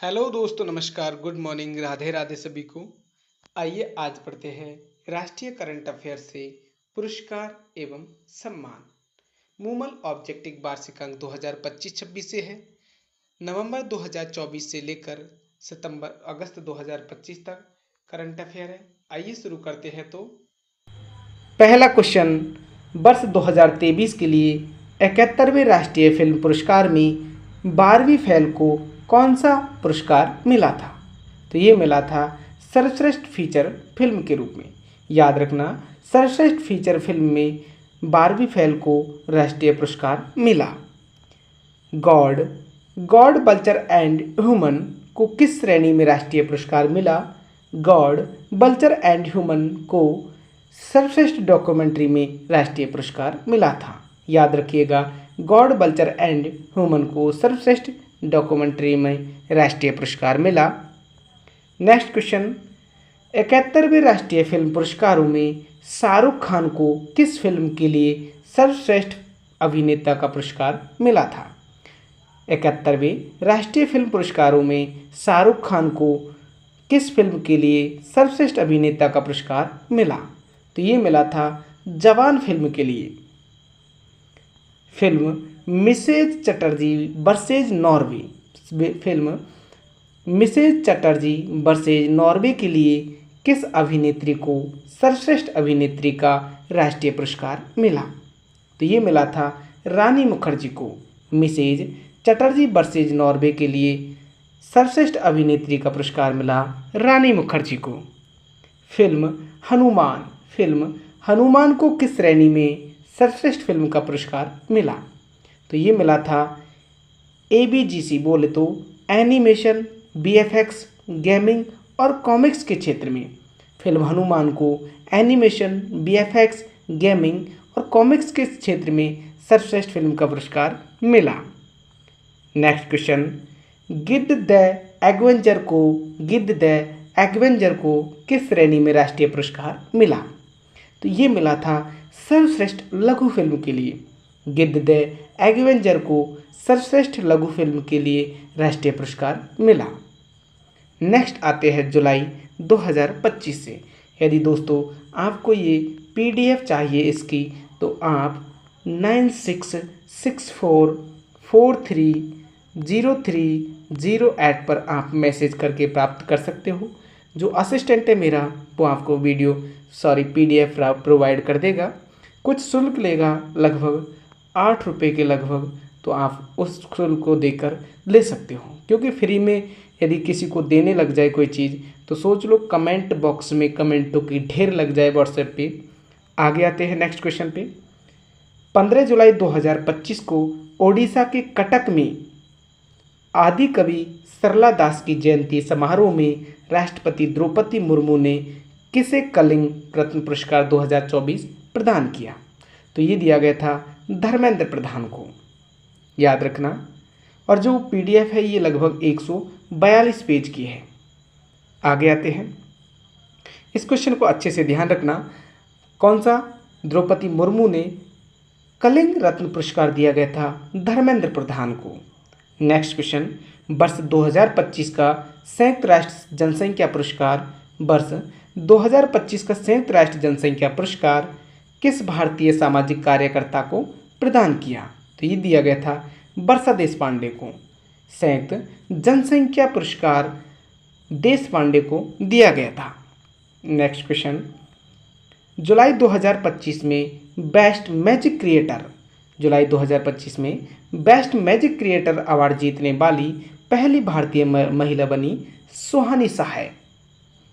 Hello दोस्तों, नमस्कार, good morning, Radhe Radhe सभी को। आइए आज पढ़ते हैं राष्ट्रीय करंट अफेयर से पुरस्कार एवं सम्मान। मूमल ऑब्जेक्टिव वार्षिक अंक 2025-26 से है। नवंबर 2024 से लेकर सितंबर अगस्त 2025 तक करंट अफेयर है। आइए शुरू करते हैं। तो पहला क्वेश्चन, वर्ष 2023 के लिए 71वें राष्ट्रीय फिल्म पुरस्कार में 12वीं फेल को कौन सा पुरस्कार मिला था? तो ये मिला था सर्वश्रेष्ठ फीचर फिल्म के रूप में। याद रखना, सर्वश्रेष्ठ फीचर फिल्म में 12वीं फेल को राष्ट्रीय पुरस्कार मिला। गॉड गॉड बल्चर एंड ह्यूमन को किस श्रेणी में राष्ट्रीय पुरस्कार मिला? गॉड बल्चर एंड ह्यूमन को सर्वश्रेष्ठ डॉक्यूमेंट्री में राष्ट्रीय पुरस्कार मिला था। याद रखिएगा, गॉड बल्चर एंड ह्यूमन को सर्वश्रेष्ठ डॉक्यूमेंट्री में राष्ट्रीय पुरस्कार मिला। नेक्स्ट क्वेश्चन, 71वें राष्ट्रीय फिल्म पुरस्कारों में शाहरुख खान को किस फिल्म के लिए सर्वश्रेष्ठ अभिनेता का पुरस्कार मिला था? 71वें राष्ट्रीय फिल्म पुरस्कारों में शाहरुख खान को किस फिल्म के लिए सर्वश्रेष्ठ अभिनेता का पुरस्कार मिला? तो ये मिला था जवान फिल्म के लिए। Film Mrs Chatterjee versus Norway film Mrs Chatterjee versus Norway के लिए किस अभिनेत्री को सर्वश्रेष्ठ अभिनेत्री का राष्ट्रीय पुरस्कार मिला? तो ये मिला था रानी मुखर्जी को। मिसेज चटर्जी वर्सेज नॉर्वे के लिए सर्वश्रेष्ठ अभिनेत्री का पुरस्कार मिला रानी मुखर्जी को। फिल्म हनुमान को किस श्रेणी में सर्वश्रेष्ठ फिल्म का पुरस्कार मिला? तो ये मिला था ABGC बोले तो एनिमेशन, VFX, गेमिंग और कॉमिक्स के क्षेत्र में फिल्म हनुमान को एनिमेशन, VFX, गेमिंग और कॉमिक्स के क्षेत्र में सर्वश्रेष्ठ फिल्म का पुरस्कार मिला। नेक्स्ट क्वेश्चन, गिद्ध द एवेंजर को किस श्रेणी में राष्ट्रीय पुरस्कार मिला? तो ये मिला था सर्वश्रेष्ठ लघु फिल्म के लिए। गिद्ध द एवेंजर को सर्वश्रेष्ठ लघु फिल्म के लिए राष्ट्रीय पुरस्कार मिला। नेक्स्ट आते हैं जुलाई 2025 से। यदि दोस्तों आपको ये PDF चाहिए इसकी, तो आप 9664430308 पर आप मैसेज करके प्राप्त कर सकते हो। जो असिस्टेंट है मेरा, वो आपको PDF प्रोवाइड कर देगा। कुछ शुल्क लेगा, लगभग 8 रुपये के लगभग, तो आप उस शुल्क को देकर ले सकते हो। क्योंकि फ्री में यदि किसी को देने लग जाए कोई चीज़, तो सोच लो कमेंट बॉक्स में कमेंटों की ढेर लग जाए व्हाट्सएप पे। आगे आते हैं नेक्स्ट क्वेश्चन पे। 15 जुलाई 2025 को ओडिशा के कटक में आदि कवि सरला दास की जयंती समारोह में राष्ट्रपति द्रौपदी मुर्मू ने किसे कलिंग रत्न पुरस्कार 2024 प्रदान किया? तो ये दिया गया था धर्मेंद्र प्रधान को। याद रखना, और जो PDF है ये लगभग 142 पेज की है। आगे आते हैं, इस क्वेश्चन को अच्छे से ध्यान रखना। कौन सा? द्रौपदी मुर्मू ने कलिंग रत्न पुरस्कार दिया गया था धर्मेंद्र प्रधान को। नेक्स्ट क्वेश्चन, वर्ष 2025 का संयुक्त राष्ट्र जनसंख्या पुरस्कार किस भारतीय सामाजिक कार्यकर्ता को प्रदान किया? तो ये दिया गया था वर्षा देशपांडे को। संयुक्त जनसंख्या पुरस्कार देशपांडे को दिया गया था। नेक्स्ट क्वेश्चन, जुलाई 2025 में बेस्ट मैजिक क्रिएटर अवार्ड जीतने वाली पहली भारतीय महिला बनी Suhani Shah.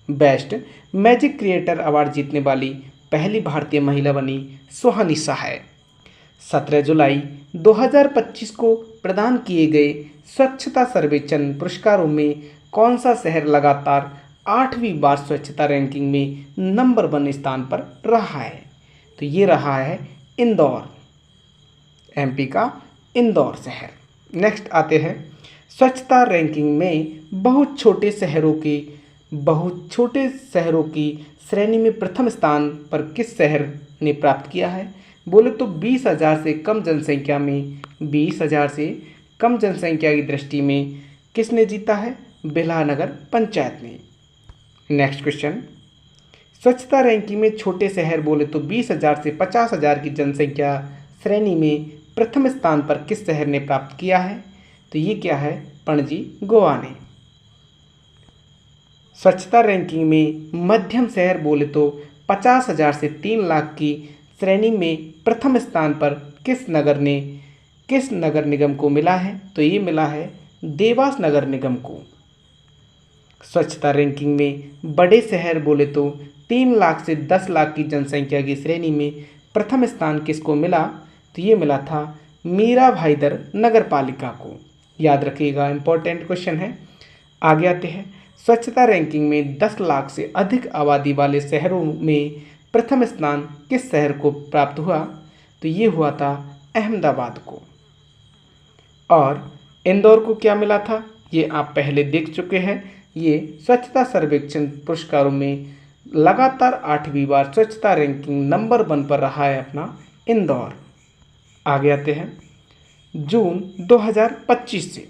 Best magic creator award जीतने वाली पहली भारतीय महिला बनी सुहानी शाह। 17 जुलाई 2025 को प्रदान किए गए स्वच्छता सर्वेक्षण पुरस्कारों में कौन सा शहर लगातार 8वीं बार स्वच्छता रैंकिंग में नंबर 1 स्थान पर रहा है? तो ये रहा है इंदौर, MP का इंदौर शहर। नेक्स्ट आते हैं, स्वच्छता रैंकिंग में बहुत छोटे शहरों की श्रेणी में प्रथम स्थान पर किस शहर ने प्राप्त किया है? बोले तो 20,000 से कम जनसंख्या की दृष्टि में किसने जीता है? बिल्हा नगर पंचायत ने। नेक्स्ट क्वेश्चन, स्वच्छता रैंकिंग में छोटे शहर बोले तो 20,000 से 50,000 की जनसंख्या श्रेणी में प्रथम स्थान पर किस शहर ने प्राप्त किया है? तो ये क्या है? पणजी, गोवा ने। स्वच्छता रैंकिंग में मध्यम शहर बोले तो 50,000 से 3 लाख की श्रेणी में प्रथम स्थान पर किस नगर निगम को मिला है? तो ये मिला है देवास नगर निगम को। स्वच्छता रैंकिंग में बड़े शहर बोले तो 3 लाख से 10 लाख की जनसंख्या की श्रेणी में प्रथम स्थान किसको मिला? तो ये मिला था मीरा भाईदर नगर पालिका को। याद रखिएगा, इंपॉर्टेंट क्वेश्चन है। आगे आते हैं, स्वच्छता रैंकिंग में 10 लाख से अधिक आबादी वाले शहरों में प्रथम स्थान किस शहर को प्राप्त हुआ? तो ये हुआ था अहमदाबाद को। और इंदौर को क्या मिला था? ये आप पहले देख चुके हैं। ये स्वच्छता सर्वेक्षण पुरस्कारों में लगातार 8वीं बार स्वच्छता रैंकिंग नंबर 1 पर रहा है अपना इंदौर। आगे आते हैं, जून 2025 से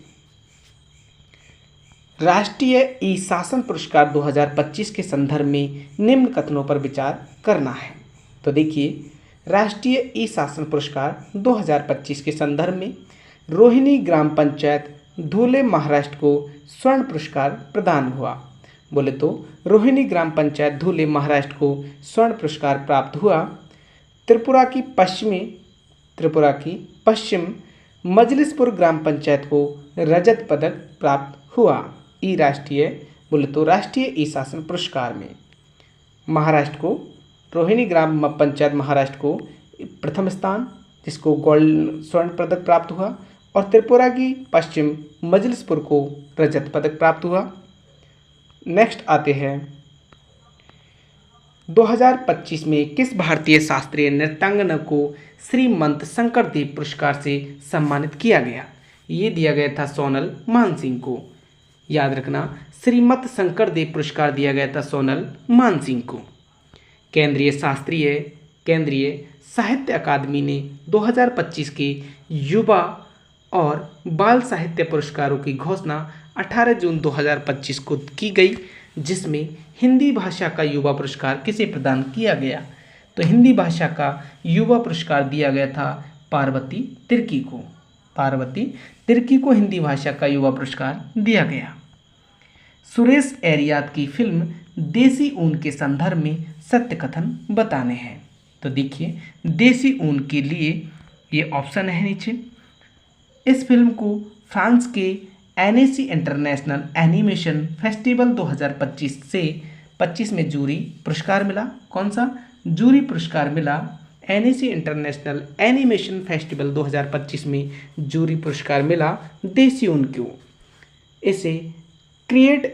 राष्ट्रीय ई शासन पुरस्कार 2025 के संदर्भ में निम्न कथनों पर विचार करना है। तो देखिए, राष्ट्रीय ई शासन पुरस्कार 2025 के संदर्भ में रोहिणी ग्राम पंचायत धुले महाराष्ट्र को स्वर्ण पुरस्कार प्रदान हुआ। बोले तो रोहिणी ग्राम पंचायत धुले महाराष्ट्र को स्वर्ण पुरस्कार प्राप्त हुआ। त्रिपुरा की पश्चिम मजलिसपुर ग्राम पंचायत को रजत पदक प्राप्त हुआ। राष्ट्रीय ई शासन पुरस्कार में महाराष्ट्र को रोहिणी ग्राम पंचायत महाराष्ट्र को प्रथम स्थान, जिसको गोल्ड स्वर्ण पदक प्राप्त हुआ, और त्रिपुरा की पश्चिम मजलिसपुर को रजत पदक प्राप्त हुआ। नेक्स्ट आते हैं, 2025 में किस भारतीय शास्त्रीय नृत्यांगना को श्रीमंत शंकरदेव पुरस्कार से सम्मानित किया गया? ये दिया गया था सोनल मानसिंह को। याद रखना, श्रीमंत शंकरदेव पुरस्कार दिया गया था सोनल मानसिंह को। केंद्रीय साहित्य अकादमी ने 2025 के युवा और बाल साहित्य पुरस्कारों की घोषणा 18 जून 2025 को की गई, जिसमें हिंदी भाषा का युवा पुरस्कार किसे प्रदान किया गया? तो हिंदी भाषा का युवा पुरस्कार दिया गया था पार्वती तिर्की को हिंदी भाषा का युवा पुरस्कार दिया गया। सुरेश एरियात की फिल्म देसी ऊन के संदर्भ में सत्य कथन बताने हैं। तो देखिए, देसी ऊन के लिए ये ऑप्शन है नीचे। इस फिल्म को फ्रांस के एनएसी इंटरनेशनल एनिमेशन फेस्टिवल 2025 से 25 में जूरी पुरस्कार मिला। कौन सा जूरी पुरस्कार मिला? एनएसी इंटरनेशनल एनिमेशन फेस्टिवल 2025 में जूरी पुरस्कार मिला देसी ऊन को। इसे क्रिएट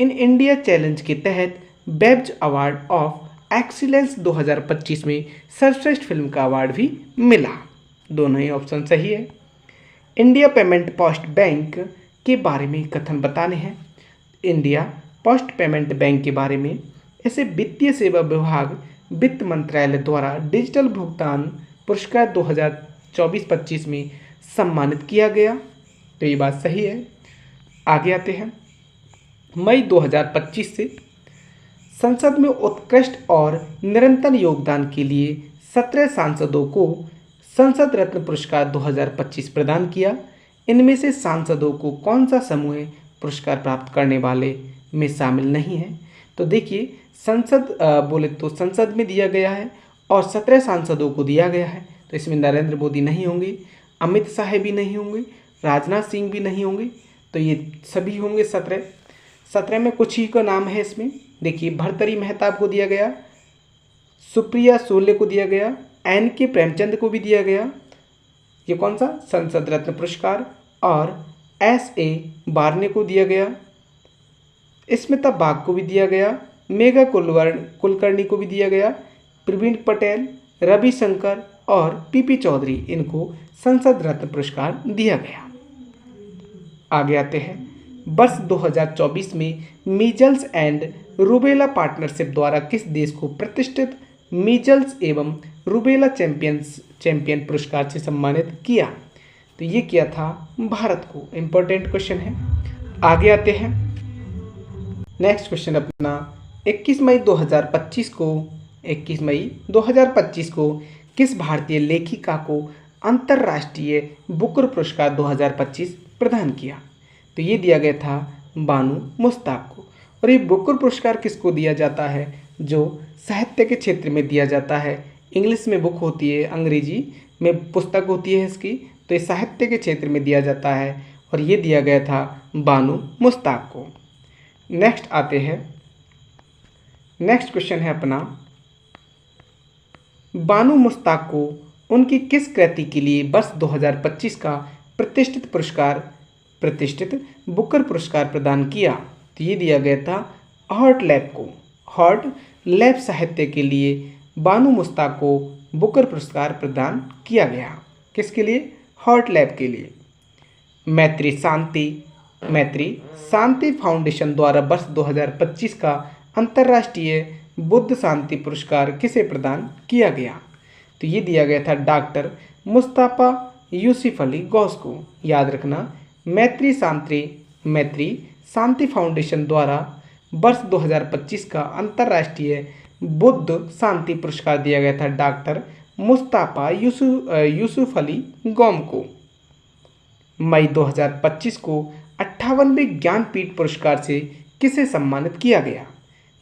इन इंडिया चैलेंज के तहत बेब्ज अवार्ड ऑफ एक्सीलेंस 2025 में सर्वश्रेष्ठ फिल्म का अवार्ड भी मिला। दोनों ही ऑप्शन सही है। इंडिया पेमेंट पोस्ट बैंक के बारे में कथन बताने हैं। इंडिया पोस्ट पेमेंट बैंक के बारे में, इसे वित्तीय सेवा विभाग वित्त मंत्रालय द्वारा डिजिटल भुगतान पुरस्कार 2024-25 में सम्मानित किया गया। तो ये बात सही है। आगे आते हैं, मई 2025 से संसद में उत्कृष्ट और निरंतर योगदान के लिए 17 सांसदों को संसद रत्न पुरस्कार 2025 प्रदान किया। इनमें से सांसदों को कौन सा समूह पुरस्कार प्राप्त करने वाले में शामिल नहीं है? तो देखिए, संसद में दिया गया है और 17 सांसदों को दिया गया है। तो इसमें नरेंद्र मोदी नहीं होंगे, अमित शाह भी नहीं होंगे, राजनाथ सिंह भी नहीं होंगे। तो ये सभी होंगे 17 में कुछ ही का नाम है इसमें। देखिए, भर्तृहरि मेहताब को दिया गया, सुप्रिया सुले को दिया गया, NK प्रेमचंद को भी दिया गया। ये कौन सा? संसद रत्न पुरस्कार। और SA बार्ने को दिया गया, स्मिता बाग को भी दिया गया, मेघा कुलकर्णी को भी दिया गया, प्रवीण पटेल, रविशंकर और PP चौधरी, इनको संसद रत्न पुरस्कार दिया गया। आगे आते हैं, वर्ष 2024 में मीजल्स एंड रूबेला पार्टनरशिप द्वारा किस देश को प्रतिष्ठित मीजल्स एवं रूबेला चैंपियन पुरस्कार से सम्मानित किया? तो ये किया था भारत को। इम्पोर्टेंट क्वेश्चन है। आगे आते हैं। नेक्स्ट क्वेश्चन अपना 21 मई 2025 को 21 मई 2025 को किस भारतीय लेखिका को अंतर्राष्ट्रीय बुकर पुरस्कार 2025 प्रदान किया? तो ये दिया गया था बानू मुश्ताक को। और ये बुकर पुरस्कार किसको दिया जाता है? जो साहित्य के क्षेत्र में दिया जाता है। इंग्लिश में बुक होती है, अंग्रेजी में पुस्तक होती है इसकी, तो ये साहित्य के क्षेत्र में दिया जाता है और ये दिया गया था बानू मुश्ताक को। नेक्स्ट आते हैं। नेक्स्ट क्वेश्चन है अपना, बानू मुश्ताक को उनकी किस कृति के लिए वर्ष 2025 का प्रतिष्ठित बुकर पुरस्कार प्रदान किया? तो ये दिया गया था हॉट लैब को। हॉट लैब साहित्य के लिए बानू मुश्ताक को बुकर पुरस्कार प्रदान किया गया। किसके लिए? हॉट लैब के लिए। मैत्री शांति फाउंडेशन द्वारा वर्ष 2025 का अंतर्राष्ट्रीय बुद्ध शांति पुरस्कार किसे प्रदान किया गया? तो ये दिया गया था डॉक्टर मुस्तफा यूसुफ अली गौस को। याद रखना, मैत्री शांति फाउंडेशन द्वारा वर्ष 2025 का अंतर्राष्ट्रीय बुद्ध शांति पुरस्कार दिया गया था डॉक्टर मुस्तफा यूसुफ अली गौम को। मई 2025 को 58वें ज्ञानपीठ पुरस्कार से किसे सम्मानित किया गया?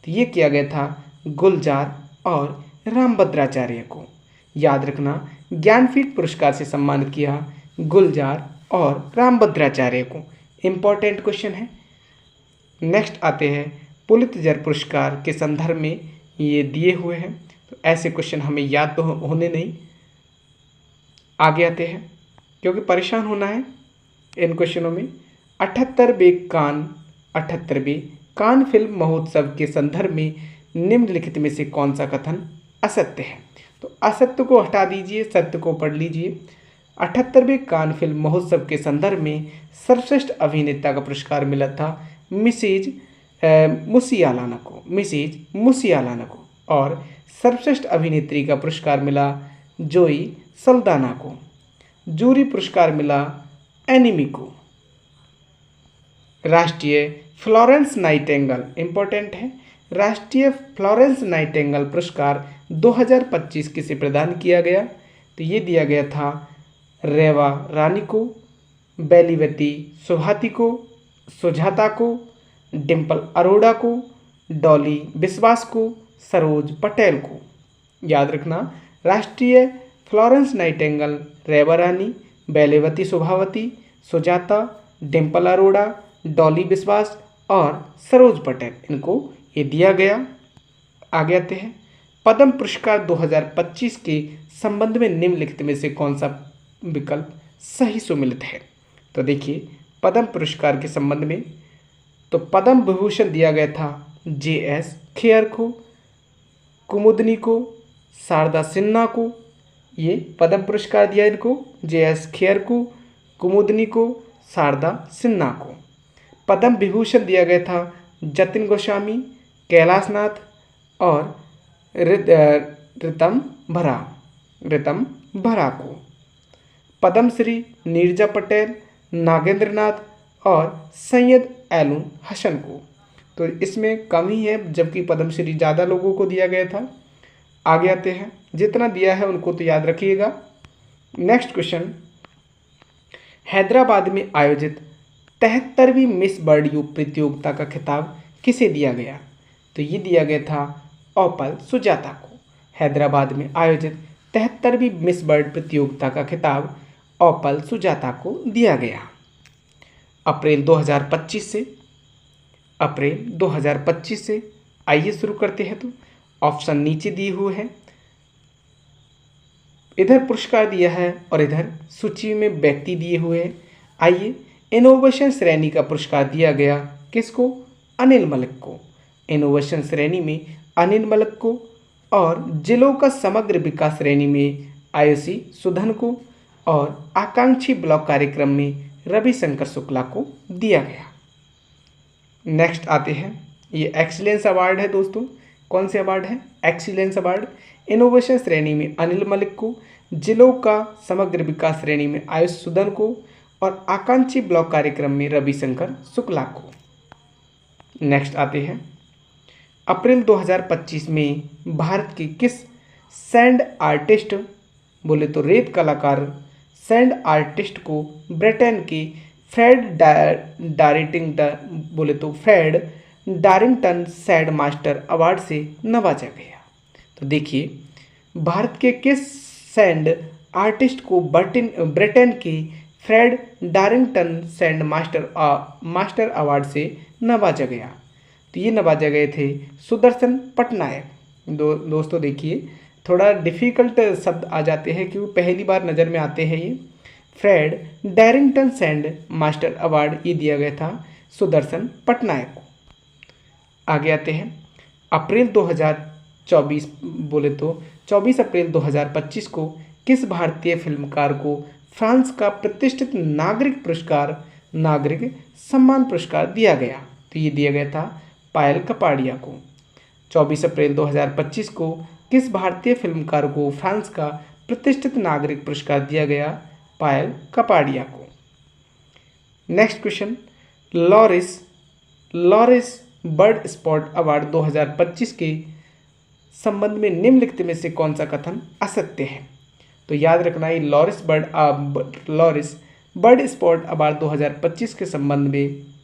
तो ये किया गया था गुलजार और रामभद्राचार्य को। याद रखना, ज्ञानपीठ पुरस्कार से सम्मानित किया गुलजार और रामभद्राचार्य को। इम्पॉर्टेंट क्वेश्चन है। नेक्स्ट आते हैं, पुलित्जर पुरस्कार के संदर्भ में ये दिए हुए हैं, तो ऐसे क्वेश्चन हमें याद तो होने नहीं। आगे आते हैं, क्योंकि परेशान होना है इन क्वेश्चनों में। 78वें कान फिल्म महोत्सव के संदर्भ में निम्नलिखित में से कौन सा कथन असत्य है? तो असत्य को हटा दीजिए, सत्य को पढ़ लीजिए। 78वें कान फिल्म महोत्सव के संदर्भ में सर्वश्रेष्ठ अभिनेता का पुरस्कार मिला था मिसेज मुसियालाना को, और सर्वश्रेष्ठ अभिनेत्री का पुरस्कार मिला जोई सल्दाना को। जूरी पुरस्कार मिला एनिमी को। राष्ट्रीय फ्लोरेंस नाइटिंगेल, इंपॉर्टेंट है, राष्ट्रीय फ्लोरेंस नाइटिंगेल पुरस्कार 2025 किसे प्रदान किया गया? तो ये दिया गया था रेवा रानी को, बेलीवती सुभाती को, सुजाता को, डिम्पल अरोड़ा को, डॉली विश्वास को, सरोज पटेल को। याद रखना, राष्ट्रीय फ्लोरेंस नाइटिंगेल रेवा रानी, बेलीवती सुभावती, सुजाता, डिम्पल अरोड़ा, डॉली विश्वास और सरोज पटेल, इनको ये दिया गया। आगे आते हैं, पद्म पुरस्कार 2025 के संबंध में निम्नलिखित में से कौन सा विकल्प सही सुमिलित है? तो देखिए, पद्म पुरस्कार के संबंध में तो पद्म विभूषण दिया गया था JS खेयर को, कुमुदनी को, शारदा सिन्हा को। ये पद्म पुरस्कार दिया इनको, JS खेयर को, कुमुदनी को, शारदा सिन्हा को। पद्म विभूषण दिया गया था जतिन गोस्वामी, कैलाश नाथ और रितम भरा को। पद्मश्री नीरजा पटेल, नागेंद्र नाथ और सैयद एलुन हसन को। तो इसमें कम ही है, जबकि पद्मश्री ज़्यादा लोगों को दिया गया था। आगे आते हैं, जितना दिया है उनको तो याद रखिएगा। नेक्स्ट क्वेश्चन, हैदराबाद में आयोजित 73वीं मिस वर्ल्ड यूथ प्रतियोगिता का खिताब किसे दिया गया? तो ये दिया गया था ओपल सुजाता को। हैदराबाद में आयोजित 73वीं मिस वर्ल्ड प्रतियोगिता का खिताब ओपल सुजाता को दिया गया। अप्रैल 2025 से आइए शुरू करते हैं। तो ऑप्शन नीचे दिए हुए हैं, इधर पुरस्कार दिया है और इधर सूची में व्यक्ति दिए हुए हैं। आइए, इनोवेशन श्रेणी का पुरस्कार दिया गया किसको? अनिल मलिक को। इनोवेशन श्रेणी में अनिल मलिक को, और जिलों का समग्र विकास श्रेणी में आयुषी सुधन को, और आकांक्षी ब्लॉक कार्यक्रम में रविशंकर शुक्ला को दिया गया। नेक्स्ट आते हैं, ये एक्सीलेंस अवार्ड है दोस्तों। कौन से अवार्ड है? Excellence award. इनोवेशन श्रेणी में अनिल मलिक को, जिलों का समग्र विकास श्रेणी में आयुष सुधन को, और आकांक्षी ब्लॉक कार्यक्रम में रविशंकर शुक्ला को। नेक्स्ट आते हैं, अप्रैल 2025 में भारत के किस सैंड आर्टिस्ट, बोले तो रेत कलाकार सैंड आर्टिस्ट को ब्रिटेन के फ्रेड डारिंगटन सैंड मास्टर अवार्ड से नवाजा गया। तो देखिए, भारत के किस सैंड आर्टिस्ट को ब्रिटेन के फ्रेड डारिंगटन सैंड मास्टर अवार्ड से नवाजा गया? तो ये नवाजा गए थे सुदर्शन पटनायक। दोस्तों देखिए, थोड़ा डिफ़िकल्ट शब्द आ जाते हैं क्योंकि पहली बार नज़र में आते हैं। ये फ्रेड डारिंगटन सैंड मास्टर अवार्ड ये दिया गया था सुदर्शन पटनायक को। आगे आते हैं, अप्रैल 2024, बोले तो 24 अप्रैल 2025 को किस भारतीय फिल्मकार को फ्रांस का प्रतिष्ठित नागरिक सम्मान पुरस्कार दिया गया? तो ये दिया गया था पायल कपाड़िया को। 24 अप्रैल 2025 को किस भारतीय फिल्मकार को फ्रांस का प्रतिष्ठित नागरिक पुरस्कार दिया गया? पायल कपाड़िया को। Next question, Laureus world sports award 2025 के संबंध में निम्नलिखित में से कौन सा कथन असत्य है? तो याद रखना, ये लॉरिस बर्ड स्पॉट अवार्ड 2025 के संबंध में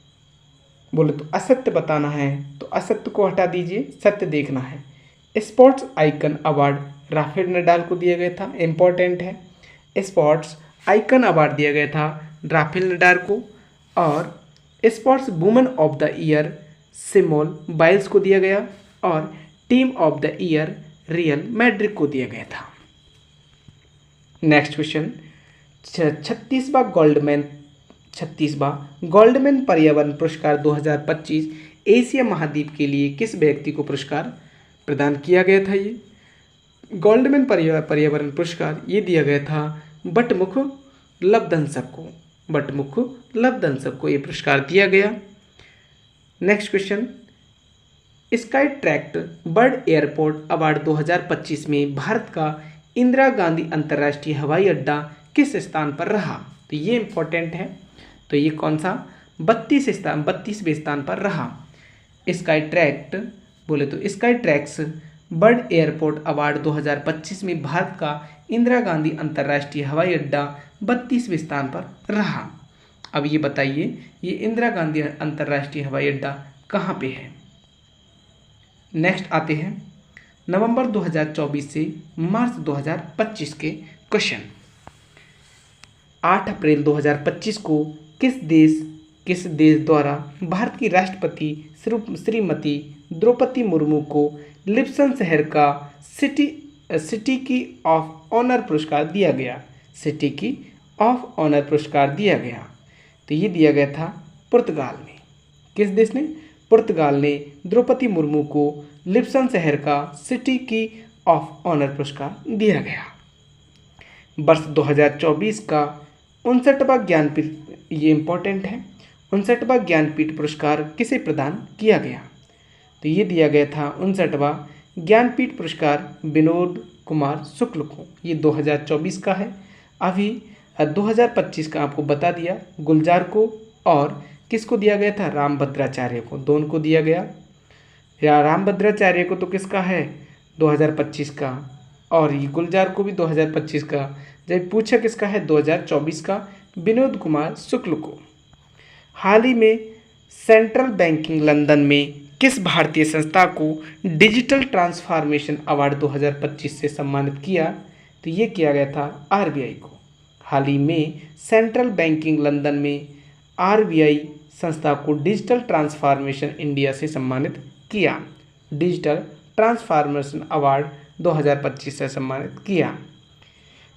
बोले तो असत्य बताना है, तो असत्य को हटा दीजिए, सत्य देखना है। Sports icon award Rafale Nadal को दिया गया था, इंपॉर्टेंट है। स्पोर्ट्स आइकन अवार्ड दिया गया था राफेल नडाल को, और sportswoman of the year Simone Biles को दिया गया, और team of the year Real Madrid को दिया गया था। नेक्स्ट क्वेश्चन, 36वां गोल्डमैन पर्यावरण पुरस्कार 2025 एशिया महाद्वीप के लिए किस व्यक्ति को पुरस्कार प्रदान किया गया था? ये गोल्डमैन पर्यावरण पुरस्कार ये दिया गया था बटमुख लवदंसक को ये पुरस्कार दिया गया। Next question, sky tract bird airport award 2025 में भारत का इंदिरा गांधी अंतर्राष्ट्रीय हवाई अड्डा किस स्थान पर रहा? तो ये इंपॉर्टेंट है। तो ये कौन सा? 32वें स्थान पर रहा। Sky tracks bird airport award 2025 में भारत का इंदिरा गांधी अंतर्राष्ट्रीय हवाई अड्डा 32वें स्थान पर रहा। अब ये बताइए, ये इंदिरा गांधी अंतर्राष्ट्रीय हवाई अड्डा कहाँ पे है? नेक्स्ट आते हैं नवंबर 2024 से मार्च 2025 के क्वेश्चन। 8 अप्रैल 2025 को किस देश द्वारा भारत की राष्ट्रपति श्रीमती द्रौपदी मुर्मू को लिप्सन शहर का सिटी की ऑफ ऑनर पुरस्कार दिया गया? सिटी की ऑफ ऑनर पुरस्कार दिया गया, तो ये दिया गया था पुर्तगाल में। किस देश ने? पुर्तगाल ने द्रौपदी मुर्मू को लिप्सन शहर का सिटी की ऑफ ऑनर पुरस्कार दिया गया। वर्ष 2024 का 59वां ज्ञानपीठ, ये इंपॉर्टेंट है, 59वां ज्ञानपीठ पुरस्कार किसे प्रदान किया गया? तो ये दिया गया था 59वां ज्ञानपीठ पुरस्कार विनोद कुमार शुक्ल को। ये 2024 का है। अभी 2025 का आपको बता दिया, गुलजार को और किसको दिया गया था? रामभद्राचार्य को, दोनों को दिया गया। या रामभद्राचार्य को तो किसका है? 2025 का, और ये गुलजार को भी 2025 का। जब पूछा किसका है? 2024 का, विनोद कुमार शुक्ल को। हाल ही में सेंट्रल बैंकिंग लंदन में किस भारतीय संस्था को डिजिटल ट्रांसफॉर्मेशन अवार्ड 2025 से सम्मानित किया? तो ये किया गया था आरबीआई को। हाल ही में सेंट्रल बैंकिंग लंदन में आरबीआई संस्था को डिजिटल ट्रांसफॉर्मेशन इंडिया से सम्मानित किया। डिजिटल ट्रांसफॉर्मेशन अवार्ड 2025 से सम्मानित किया।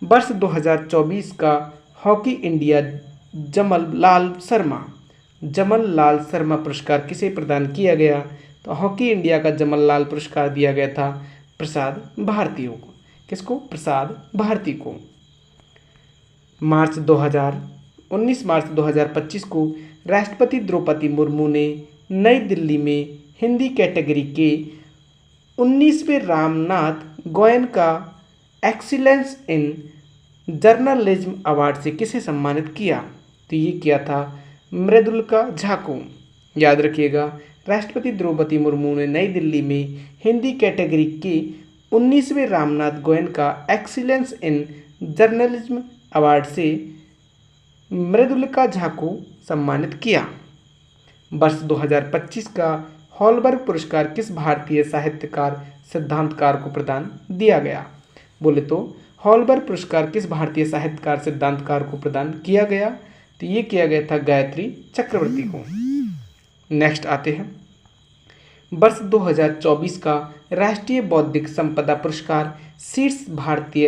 वर्ष 2024 का हॉकी इंडिया जमल लाल शर्मा पुरस्कार किसे प्रदान किया गया? तो हॉकी इंडिया का जमल लाल पुरस्कार दिया गया था प्रसाद भारती को। किसको? प्रसाद भारती को। 19 मार्च 2025 को राष्ट्रपति द्रौपदी मुर्मू ने नई दिल्ली में हिंदी कैटेगरी के 19वें Ramnath Goenka excellence in journalism award से किसे सम्मानित किया? तो तो ये किया था मृदुलका झा को। याद रखिएगा, राष्ट्रपति द्रौपदी मुर्मू ने नई दिल्ली में हिंदी कैटेगरी के 19वें Ramnath Goenka excellence in journalism award से मृदुलका झा को सम्मानित किया। वर्ष 2025 का हॉलबर्ग पुरस्कार किस भारतीय साहित्यकार सिद्धांतकार को प्रदान दिया गया? बोले तो हॉलबर्ग पुरस्कार किस भारतीय साहित्यकार सिद्धांतकार को प्रदान किया गया? तो ये किया गया था गायत्री चक्रवर्ती को। नेक्स्ट आते हैं, वर्ष 2024 का राष्ट्रीय बौद्धिक संपदा पुरस्कार शीर्ष भारतीय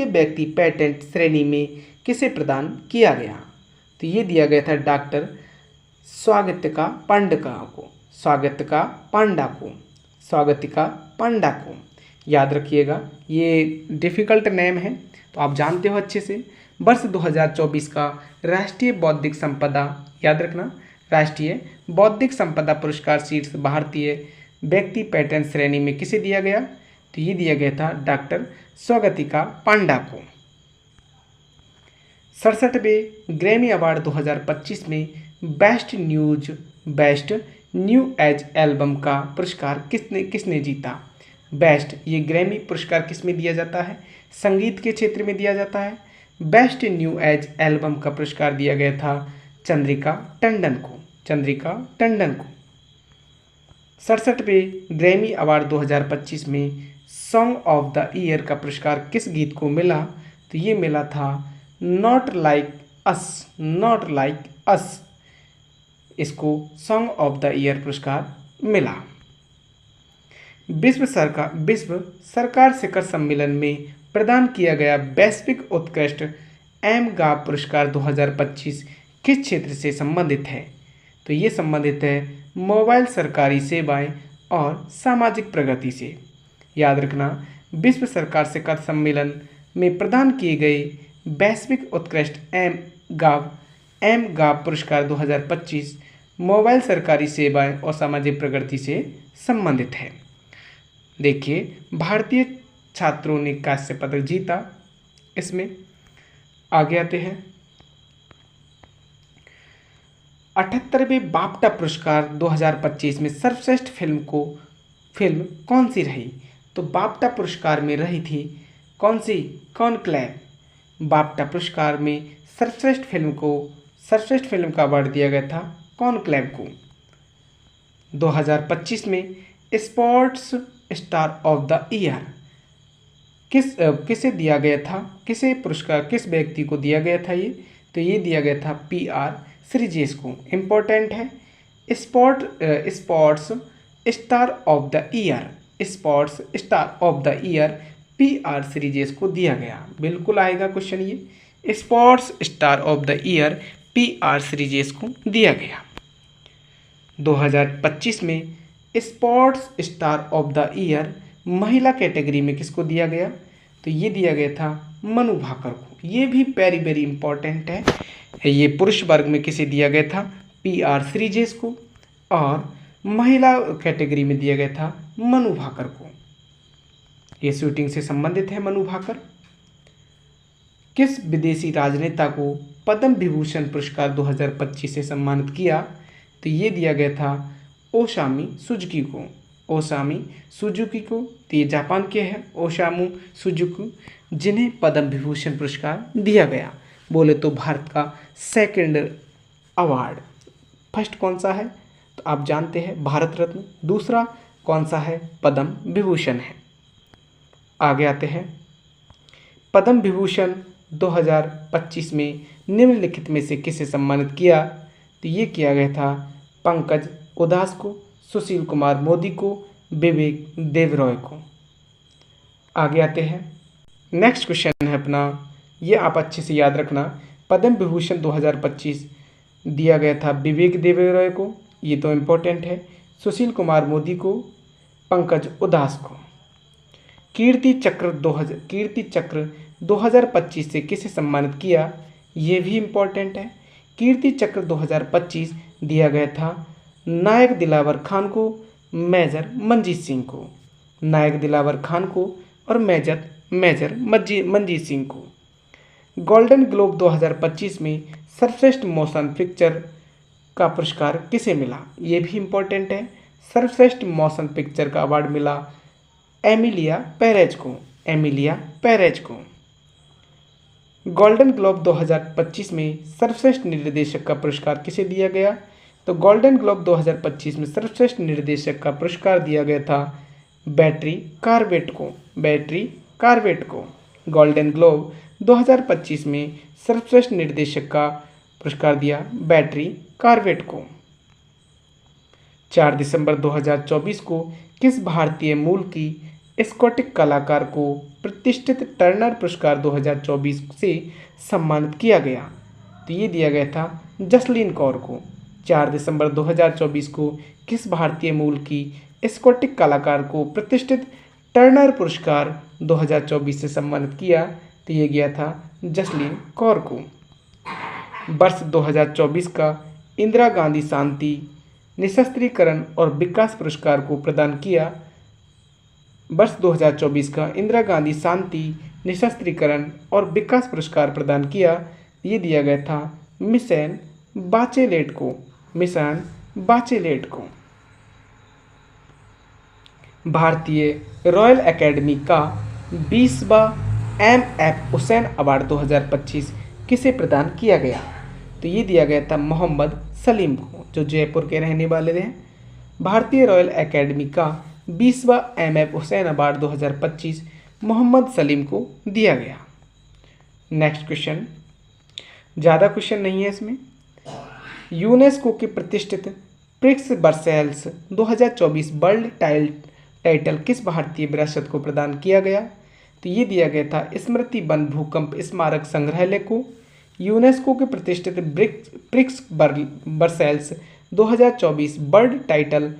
व्यक्ति पेटेंट श्रेणी में किसे प्रदान किया गया? तो ये दिया गया था डॉक्टर स्वागतिका पांडा को। याद रखिएगा, ये डिफ़िकल्ट नेम है तो आप जानते हो अच्छे से। वर्ष 2024 का राष्ट्रीय बौद्धिक संपदा, याद रखना, राष्ट्रीय बौद्धिक संपदा पुरस्कार शीर्ष भारतीय व्यक्ति पेटेंट श्रेणी में किसे दिया गया? तो ये दिया गया था डॉक्टर स्वागतिका पांडा को। 67वें ग्रैमी अवार्ड 2025 में बेस्ट न्यू एज एल्बम का पुरस्कार किसने जीता? बेस्ट, ये ग्रैमी पुरस्कार किस में दिया जाता है? संगीत के क्षेत्र में दिया जाता है। बेस्ट न्यू एज एल्बम का पुरस्कार दिया गया था चंद्रिका टंडन को। 67वें ग्रैमी अवार्ड 2025 में सॉन्ग ऑफ द ईयर का पुरस्कार किस गीत को मिला? तो ये मिला था नॉट लाइक अस, इसको सॉन्ग ऑफ द ईयर पुरस्कार मिला। विश्व सरकार शिखर सम्मेलन में प्रदान किया गया वैश्विक उत्कृष्ट एम.गा पुरस्कार 2025 किस क्षेत्र से संबंधित है? तो ये संबंधित है मोबाइल सरकारी सेवाएं और सामाजिक प्रगति से। याद रखना, विश्व सरकार शिखर सम्मेलन में प्रदान किए गए वैश्विक उत्कृष्ट एम.गा पुरस्कार 2025 मोबाइल सरकारी सेवाएं और सामाजिक प्रगति से संबंधित है। देखिए, भारतीय छात्रों ने कांस्य पदक जीता। इसमें आगे आते हैं, 78वें बाफ्टा पुरस्कार 2025 में सर्वश्रेष्ठ फिल्म कौन सी रही? तो बाफ्टा पुरस्कार में रही थी कॉन्क्लेव। बाफ्टा पुरस्कार में सर्वश्रेष्ठ फिल्म का अवार्ड दिया गया था कॉन्क्लेव को। 2025 में sports star of the year किसे दिया गया था? किस व्यक्ति को दिया गया था ये? तो ये दिया गया था PR श्रीजेश को। इम्पोर्टेंट है, sports star of the year PR Sreejesh को दिया गया। बिल्कुल आएगा क्वेश्चन ये, sports star of the year PR Sreejesh को दिया गया। 2025 में sports star of the year महिला कैटेगरी में किसको दिया गया? तो ये दिया गया था मनु भाकर को। ये भी वेरी वेरी इंपॉर्टेंट है। ये पुरुष वर्ग में किसे दिया गया था? PR श्रीजेश को। और महिला कैटेगरी में दिया गया था मनु भाकर को। ये शूटिंग से संबंधित है मनु भाकर। किस विदेशी राजनेता को पद्म विभूषण पुरस्कार 2025 से सम्मानित किया? तो ये दिया गया था ओसामी सुजुकी को। तो ये जापान के हैं ओसामू सुजुकी, जिन्हें पद्म विभूषण पुरस्कार दिया गया। बोले तो भारत का सेकंड अवार्ड, फर्स्ट कौन सा है? तो आप जानते हैं भारत रत्न, दूसरा कौन सा है? पद्म विभूषण है। आगे आते हैं, पद्म विभूषण 2025 में निम्नलिखित में से किसे सम्मानित किया? तो ये किया गया था पंकज उधास को, सुशील कुमार मोदी को, विवेक देबरॉय को। आगे आते हैं, नेक्स्ट क्वेश्चन है अपना, ये आप अच्छे से याद रखना। पद्म विभूषण 2025 दिया गया था विवेक देबरॉय को, ये तो इम्पोर्टेंट है, सुशील कुमार मोदी को, पंकज उधास को। कीर्ति चक्र 2025 से किसे सम्मानित किया? ये भी इम्पोर्टेंट है। कीर्ति चक्र 2025 दिया गया था नायक दिलावर खान को, मेजर मंजीत सिंह को। नायक दिलावर खान को और मेजर मंजीत सिंह को। गोल्डन ग्लोब 2025 में सर्वश्रेष्ठ मोशन पिक्चर का पुरस्कार किसे मिला? ये भी इम्पोर्टेंट है। सर्वश्रेष्ठ मोशन पिक्चर का अवार्ड मिला एमिलिया पेरेज को। एमिलिया पेरेज को। गोल्डन ग्लोब 2025 में सर्वश्रेष्ठ निर्देशक का पुरस्कार किसे दिया गया? तो गोल्डन ग्लोब 2025 में सर्वश्रेष्ठ निर्देशक का पुरस्कार दिया गया था बैटरी कार्वेट को। बैटरी कार्वेट को। गोल्डन ग्लोब 2025 में सर्वश्रेष्ठ निर्देशक का पुरस्कार दिया बैटरी कार्वेट को। 4 दिसंबर 2024 को किस भारतीय मूल की स्कॉटिश कलाकार को प्रतिष्ठित टर्नर पुरस्कार 2024 से सम्मानित किया गया? तो ये दिया गया था जसलीन कौर को। 4 दिसंबर 2024 को किस भारतीय मूल की स्कॉटिश कलाकार को प्रतिष्ठित टर्नर पुरस्कार 2024 से सम्मानित किया? तो ये गया था जसलीन कौर को। वर्ष 2024 का इंदिरा गांधी शांति निशस्त्रीकरण और विकास पुरस्कार को प्रदान किया। वर्ष 2024 का इंदिरा गांधी शांति निशस्त्रीकरण और विकास पुरस्कार प्रदान किया। ये दिया गया था मिशन बाचेलेट को। मिशन बाचेलेट को। भारतीय रॉयल एकेडमी का 20वां एम.एफ. हुसैन अवार्ड 2025 किसे प्रदान किया गया? तो ये दिया गया था मोहम्मद सलीम को, जो जयपुर के रहने वाले थे। भारतीय रॉयल एकेडमी का 20वां एम.एफ. हुसैन अवार्ड 2025 मोहम्मद सलीम को दिया गया। नेक्स्ट क्वेश्चन, ज़्यादा क्वेश्चन नहीं है इसमें। यूनेस्को के प्रतिष्ठित प्रिक्स बर्सेल्स 2024 वर्ल्ड टाइटल किस भारतीय विरासत को प्रदान किया गया? तो ये दिया गया था स्मृति वन भूकंप स्मारक संग्रहालय को। यूनेस्को के प्रतिष्ठित प्रिक्स बर्सेल्स 2024 वर्ल्ड टाइटल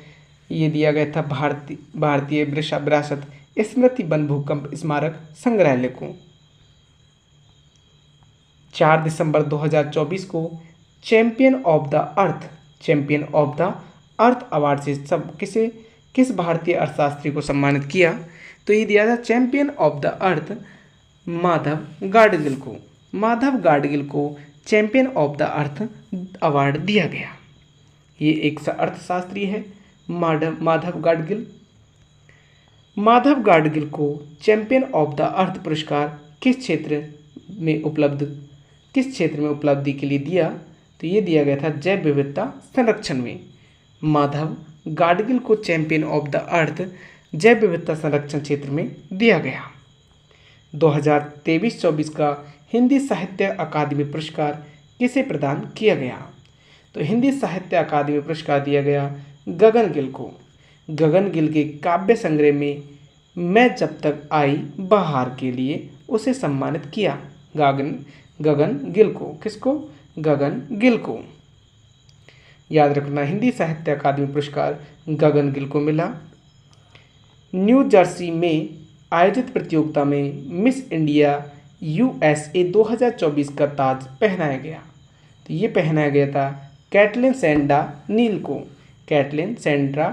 ये दिया गया था भारतीय विरासत स्मृति वन भूकंप स्मारक संग्रहालय को। 4 दिसंबर 2024 को champion of the earth award से सब किस भारतीय अर्थशास्त्री को सम्मानित किया? तो ये दिया था champion of the earth Madhav Gadgil को। माधव गाडगिल को champion of the earth award दिया गया। ये एक अर्थशास्त्री है माधव गाडगिल। माधव गाडगिल को चैंपियन ऑफ द अर्थ पुरस्कार किस क्षेत्र में उपलब्धि के लिए दिया? तो ये दिया गया था जैव विविधता संरक्षण में। माधव गाडगिल को चैंपियन ऑफ द अर्थ जैव विविधता संरक्षण क्षेत्र में दिया गया। 2023-24 का हिंदी साहित्य अकादमी पुरस्कार किसे प्रदान किया गया? तो हिंदी साहित्य अकादमी पुरस्कार दिया गया गगन गिल को। गगन गिल के काव्य संग्रह में मैं जब तक आई बहार के लिए उसे सम्मानित किया। गगन गिल को। किसको? गगन गिल को। याद रखना, हिंदी साहित्य अकादमी पुरस्कार गगन गिल को मिला। न्यू जर्सी में आयोजित प्रतियोगिता में मिस इंडिया USA 2024 का ताज पहनाया गया। तो ये पहनाया गया था कैटलिन सेंड्रा नील को। कैटलिन सेंड्रा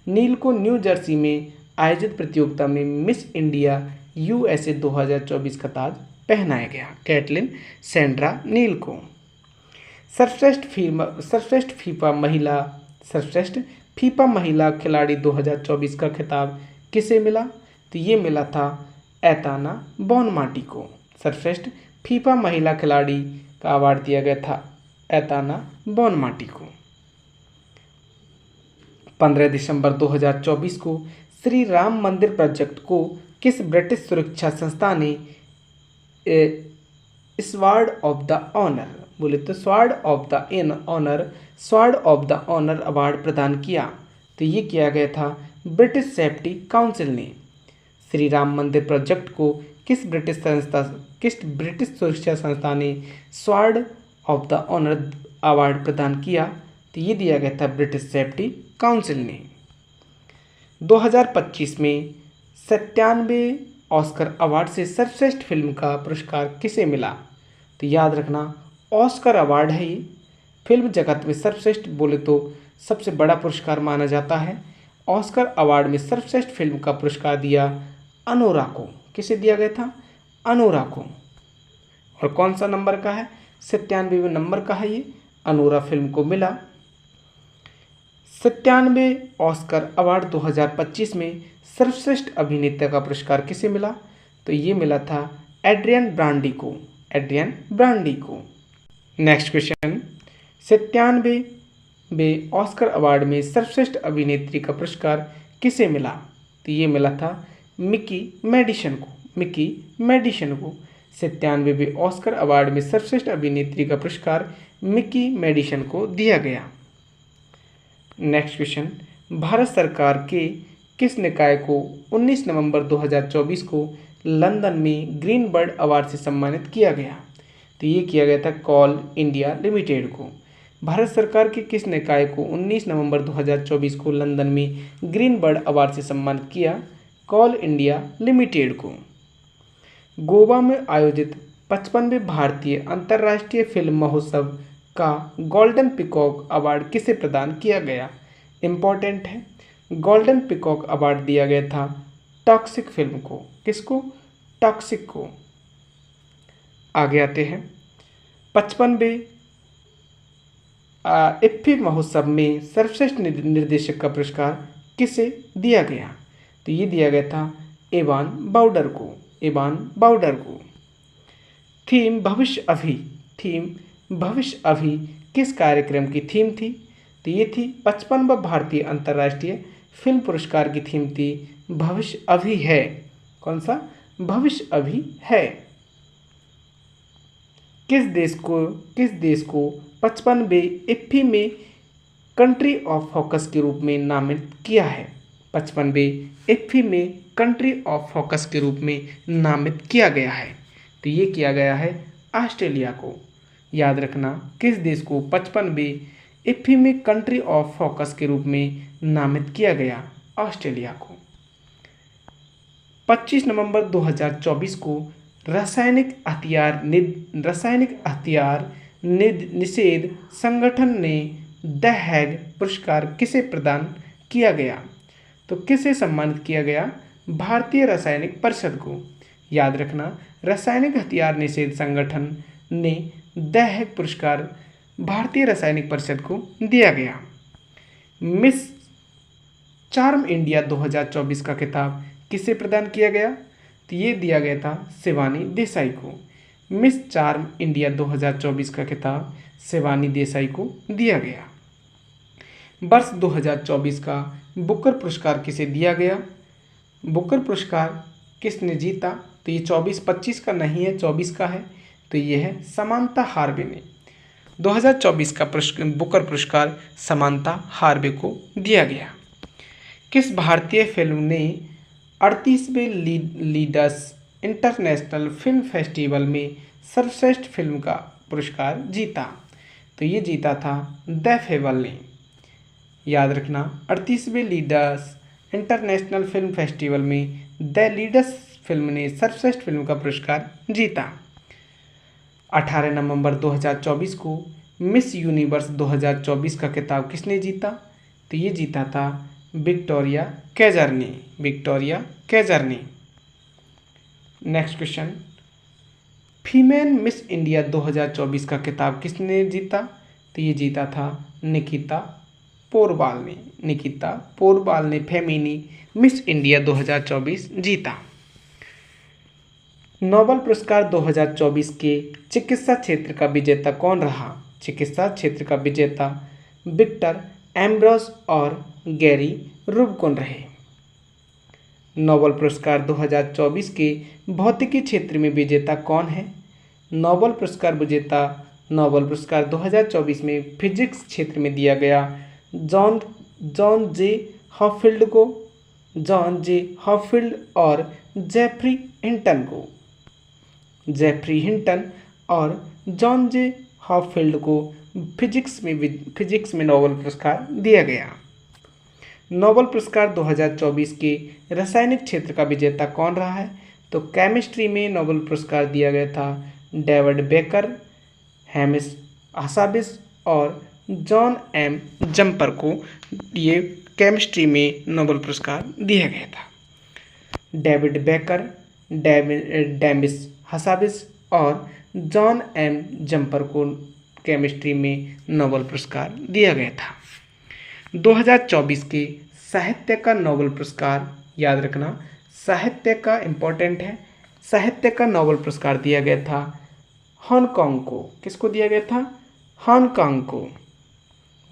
नील को न्यू जर्सी में आयोजित प्रतियोगिता में मिस इंडिया USA 2024 का ताज पहनाया गया। कैटलिन सेंड्रा नील को। सर्वश्रेष्ठ फीफा महिला खिलाड़ी 2024 का खिताब किसे मिला? तो ये मिला था एताना बोनमाटी को। सर्वश्रेष्ठ फीफा महिला खिलाड़ी का अवार्ड दिया गया था एताना बोनमाटी को। 15 दिसंबर 2024 को श्री राम मंदिर प्रोजेक्ट को किस ब्रिटिश सुरक्षा संस्था ने sword of the honour award प्रदान किया? तो ये किया गया था ब्रिटिश सेफ्टी काउंसिल ने। श्री राम मंदिर प्रोजेक्ट को किस ब्रिटिश सुरक्षा संस्था ने sword of the honour award प्रदान किया? तो ये दिया गया था ब्रिटिश सेफ्टी काउंसिल ने। 2025 में 97 ऑस्कर अवार्ड से सर्वश्रेष्ठ फिल्म का पुरस्कार किसे मिला? तो याद रखना, ऑस्कर अवार्ड है ये फिल्म जगत में सर्वश्रेष्ठ बोले तो सबसे बड़ा पुरस्कार माना जाता है। ऑस्कर अवार्ड में सर्वश्रेष्ठ फिल्म का पुरस्कार दिया अनोरा को। किसे दिया गया था? अनोरा को। और कौन सा नंबर का है? 97वें नंबर का है ये अनोरा फिल्म को मिला। 97 ऑस्कर अवार्ड 2025 में सर्वश्रेष्ठ अभिनेता का पुरस्कार किसे मिला? तो ये मिला था एड्रियन ब्रांडी को। एड्रियन ब्रांडी को। नेक्स्ट क्वेश्चन, 97वें ऑस्कर अवार्ड में सर्वश्रेष्ठ अभिनेत्री का पुरस्कार किसे मिला? तो ये मिला था मिकी मेडिसन को। मिकी मेडिसन को 97वें ऑस्कर अवार्ड में सर्वश्रेष्ठ अभिनेत्री का पुरस्कार मिकी मेडिसन को दिया गया। नेक्स्ट क्वेश्चन, भारत सरकार के किस निकाय को 19 नवंबर 2024 को लंदन में ग्रीन बर्ड अवार्ड से सम्मानित किया गया? तो ये किया गया था कॉल इंडिया लिमिटेड को। भारत सरकार के किस निकाय को 19 नवंबर 2024 को लंदन में ग्रीन बर्ड अवार्ड से सम्मानित किया? कॉल इंडिया लिमिटेड को। गोवा में आयोजित 55वें भारतीय अंतर्राष्ट्रीय फिल्म महोत्सव का गोल्डन पिकॉक अवार्ड किसे प्रदान किया गया? इम्पॉर्टेंट है, गोल्डन पिकॉक अवार्ड दिया गया था टॉक्सिक फिल्म को। किसको? टॉक्सिक को। आगे आते हैं, 55वें इफ्फी महोत्सव में सर्वश्रेष्ठ निर्देशक का पुरस्कार किसे दिया गया? तो ये दिया गया था इवान बाउडर को। इवान बाउडर को। थीम भविष्य अभी। थीम भविष्य अभी किस कार्यक्रम की थीम थी? तो ये थी 55वां भारतीय अंतर्राष्ट्रीय फिल्म पुरस्कार की थीम थी भविष्य अभी है। कौन सा? भविष्य अभी है। किस देश को 55वें इफ्फी में कंट्री ऑफ फोकस के रूप में नामित किया है? 55वें इफ्फी में कंट्री ऑफ फोकस के रूप में नामित किया गया है। तो ये किया गया है ऑस्ट्रेलिया को। याद रखना, किस देश को 55वें इफ्फी में कंट्री ऑफ फोकस के रूप में नामित किया गया? ऑस्ट्रेलिया को। 25 नवंबर 2024 को रासायनिक हथियार निषेध संगठन ने द हैग पुरस्कार किसे प्रदान किया गया? तो किसे सम्मानित किया गया? भारतीय रासायनिक परिषद को। याद रखना, रासायनिक हथियार निषेध संगठन ने द हैग पुरस्कार भारतीय रासायनिक परिषद को दिया गया। मिस चार्म इंडिया 2024 का खिताब किसे प्रदान किया गया? तो ये दिया गया था शिवानी देसाई को। मिस चार्म इंडिया 2024 का खिताब शिवानी देसाई को दिया गया। वर्ष 2024 का बुकर पुरस्कार किसे दिया गया? बुकर पुरस्कार किसने जीता? तो ये 24-25 का नहीं है, 24 का है। तो ये है समांथा हार्वे ने। 2024 का बुकर पुरस्कार समांथा हार्वे को दिया गया। किस भारतीय फिल्म ने 38वें लीडर्स इंटरनेशनल फिल्म फेस्टिवल में सर्वश्रेष्ठ फिल्म का पुरस्कार जीता? तो ये जीता था द फेवल ने। याद रखना, 38वें लीडर्स इंटरनेशनल फिल्म फेस्टिवल में द लीडर्स फिल्म ने सर्वश्रेष्ठ फिल्म का पुरस्कार जीता। 18 नवंबर 2024 को मिस यूनिवर्स 2024 का खिताब किसने जीता? तो ये जीता था विक्टोरिया कैजर ने। विक्टोरिया कैजर ने। Next question, female miss India 2024 का खिताब किसने जीता? तो ये जीता था निकिता पोरवाल ने। निकिता पोरवाल ने फेमिनी मिस इंडिया 2024 जीता। नोबेल पुरस्कार 2024 के चिकित्सा क्षेत्र का विजेता कौन रहा? चिकित्सा क्षेत्र का विजेता विक्टर एम्ब्रोस और गैरी रुबिकन रहे। नोबेल पुरस्कार 2024 के भौतिकी क्षेत्र में विजेता कौन है? नोबेल पुरस्कार विजेता नोबेल पुरस्कार 2024 में फिजिक्स क्षेत्र में दिया गया जॉन जे हॉफील्ड को। जॉन जे हॉफील्ड और जेफरी हिंटन को। जेफरी हिंटन और जॉन जे हॉफील्ड को फिजिक्स में नोबेल पुरस्कार दिया गया। नोबेल पुरस्कार 2024 के रासायनिक क्षेत्र का विजेता कौन रहा है? तो केमिस्ट्री में नोबेल पुरस्कार दिया गया था डेविड बेकर, हेमिस आसाबिस और जॉन एम जम्पर को। ये केमिस्ट्री में नोबेल पुरस्कार दिया गया था। डेविड बेकर, डेमिस हसाबिस और जॉन एम जम्पर को केमिस्ट्री में नोबेल पुरस्कार दिया गया था। 2024 के साहित्य का नोबेल पुरस्कार, याद रखना साहित्य का इम्पोर्टेंट है, साहित्य का नोबेल पुरस्कार दिया गया था हांगकांग को। किसको दिया गया था? हांगकांग को।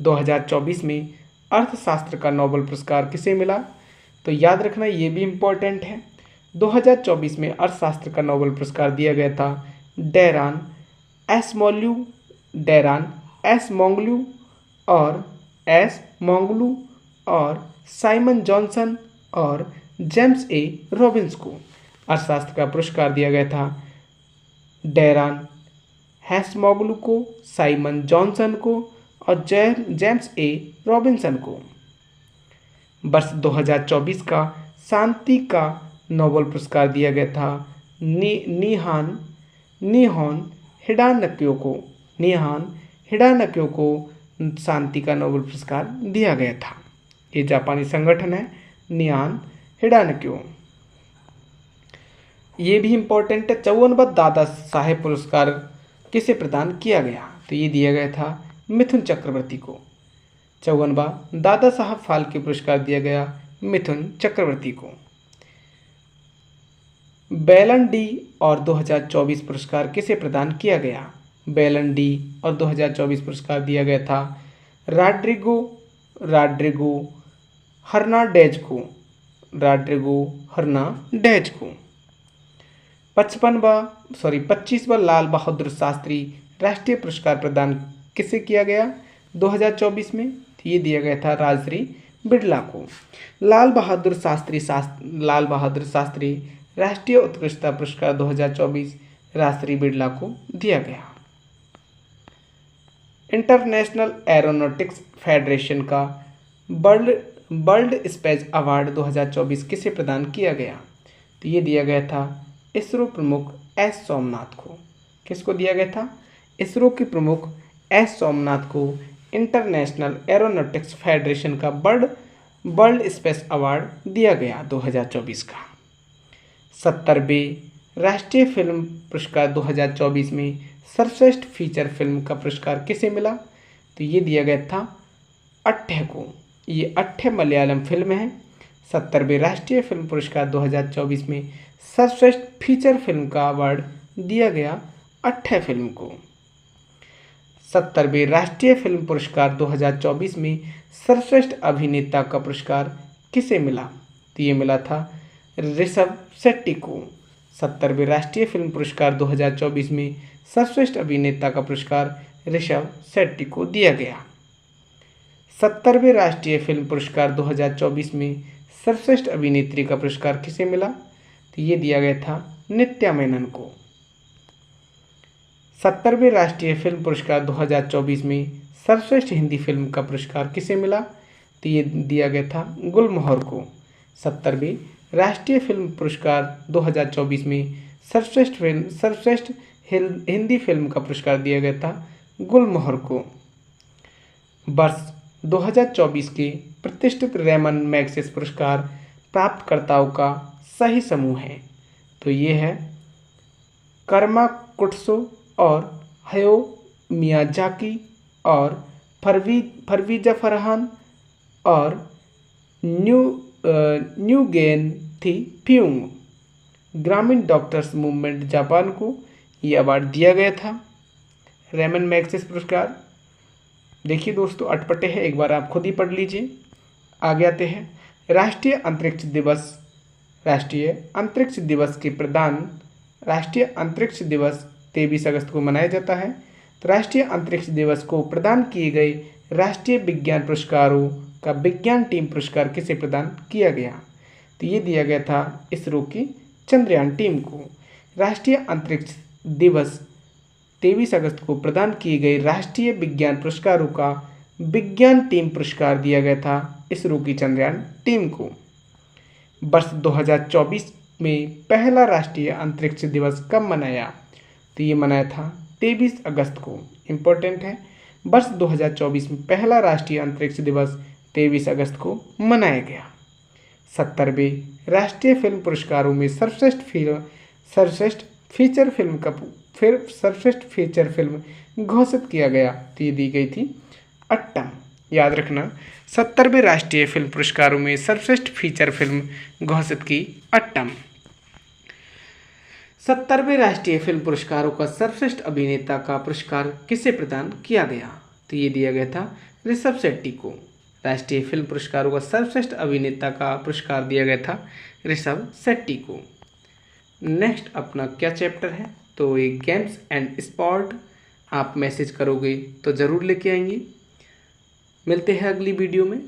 2024 में अर्थशास्त्र का नोबेल पुरस्कार किसे मिला? तो याद रखना ये भी इम्पोर्टेंट है। 2024 में अर्थशास्त्र का नोबेल पुरस्कार दिया गया था डेरान एस मोंगलू और साइमन जॉनसन और जेम्स ए रॉबिन्स को। अर्थशास्त्र का पुरस्कार दिया गया था डेरान हैसमोगलू को, साइमन जॉनसन को और जेम्स ए रॉबिन्सन को। वर्ष 2024 का शांति का नोबेल पुरस्कार दिया गया था निहोन हिडानक्यो को शांति का नोबेल पुरस्कार दिया गया था। ये जापानी संगठन है निहान हिडानक्यो। ये भी इम्पोर्टेंट है। 54वां दादा साहेब पुरस्कार किसे प्रदान किया गया? तो ये दिया गया था मिथुन चक्रवर्ती को। 54वां दादा साहब फाल्के पुरस्कार दिया गया मिथुन चक्रवर्ती को। बेलन डी और 2024 पुरस्कार किसे प्रदान किया गया? बेलन डी और 2024 पुरस्कार दिया गया था राड्रिगो हर्नाडेज को। 25वां लाल बहादुर शास्त्री राष्ट्रीय पुरस्कार प्रदान किसे किया गया 2024 में? ये दिया गया था राजश्री बिड़ला को। लाल बहादुर शास्त्री राष्ट्रीय उत्कृष्टता पुरस्कार 2024 राजश्री बिड़ला को दिया गया। इंटरनेशनल एरोनॉटिक्स फेडरेशन का वर्ल्ड स्पेस अवार्ड 2024 किसे प्रदान किया गया? तो ये दिया गया था इसरो प्रमुख एस सोमनाथ को। किसको दिया गया था? इसरो के प्रमुख एस सोमनाथ को इंटरनेशनल एरोनॉटिक्स फेडरेशन का वर्ल्ड स्पेस अवार्ड दिया गया 2024 का। 70वें राष्ट्रीय फिल्म पुरस्कार 2024 में सर्वश्रेष्ठ फीचर फिल्म का पुरस्कार किसे मिला? तो ये दिया गया था अट्ठे को। ये अट्ठे मलयालम फिल्म है। 70वें राष्ट्रीय फिल्म पुरस्कार 2024 में सर्वश्रेष्ठ फीचर फिल्म का अवार्ड दिया गया अट्ठे फिल्म को। 70वें राष्ट्रीय फिल्म पुरस्कार 2024 में सर्वश्रेष्ठ अभिनेता का पुरस्कार किसे मिला? तो ये मिला था ऋषभ शेट्टी को। 70वें राष्ट्रीय फिल्म पुरस्कार 2024 में सर्वश्रेष्ठ अभिनेता का पुरस्कार ऋषभ शेट्टी को दिया गया। 70वें राष्ट्रीय फिल्म पुरस्कार 2024 में सर्वश्रेष्ठ अभिनेत्री का पुरस्कार किसे मिला? तो ये दिया गया था नित्या मेनन को। 70वें राष्ट्रीय फिल्म पुरस्कार 2024 में सर्वश्रेष्ठ हिंदी फिल्म का पुरस्कार किसे मिला? तो ये दिया गया था गुलमोहर को। 70वें राष्ट्रीय फिल्म पुरस्कार 2024 में सर्वश्रेष्ठ हिंदी फिल्म का पुरस्कार दिया गया था गुलमोहर को। वर्ष 2024 के प्रतिष्ठित रेमन मैग्सेसे पुरस्कार प्राप्तकर्ताओं का सही समूह है। तो ये है कर्मा कुट्सो और हयो मियाजाकी और फरवीजा फरहान और न्यूगेन थी फ्यूंग। ग्रामीण डॉक्टर्स मूवमेंट जापान को ये अवार्ड दिया गया था रेमन मैग्सेसे पुरस्कार। देखिए दोस्तों अटपटे है, एक बार आप खुद ही पढ़ लीजिए। आगे आते हैं राष्ट्रीय अंतरिक्ष दिवस 23 अगस्त को मनाया जाता है। तो राष्ट्रीय अंतरिक्ष दिवस को प्रदान किए गए राष्ट्रीय विज्ञान पुरस्कारों का विज्ञान टीम पुरस्कार किसे प्रदान किया गया? तो ये दिया गया था इसरो की चंद्रयान टीम को। राष्ट्रीय अंतरिक्ष दिवस 23 अगस्त को प्रदान किए गए राष्ट्रीय विज्ञान पुरस्कारों का विज्ञान टीम पुरस्कार दिया गया था इसरो की चंद्रयान टीम को। वर्ष 2024 में पहला राष्ट्रीय अंतरिक्ष दिवस कब मनाया? तो ये मनाया था 23 अगस्त को। इम्पोर्टेंट है, वर्ष 2024 में पहला राष्ट्रीय अंतरिक्ष दिवस 23 अगस्त को मनाया गया। 70वें राष्ट्रीय फिल्म पुरस्कारों में सर्वश्रेष्ठ फीचर फिल्म का फिर सर्वश्रेष्ठ फीचर फिल्म घोषित किया गया, तो ये दी गई थी अट्टम। याद रखना, 70वें राष्ट्रीय फिल्म पुरस्कारों में सर्वश्रेष्ठ फीचर फिल्म घोषित की अट्टम। 70वें राष्ट्रीय फिल्म पुरस्कारों का सर्वश्रेष्ठ अभिनेता का पुरस्कार किसे प्रदान किया गया, तो ये दिया गया था ऋषभ शेट्टी को। राष्ट्रीय फिल्म पुरस्कारों का सर्वश्रेष्ठ अभिनेता का पुरस्कार दिया गया था ऋषभ शेट्टी को। नेक्स्ट अपना क्या चैप्टर है, तो ये गेम्स एंड स्पोर्ट। आप मैसेज करोगे तो ज़रूर लेके आएंगे। मिलते हैं अगली वीडियो में।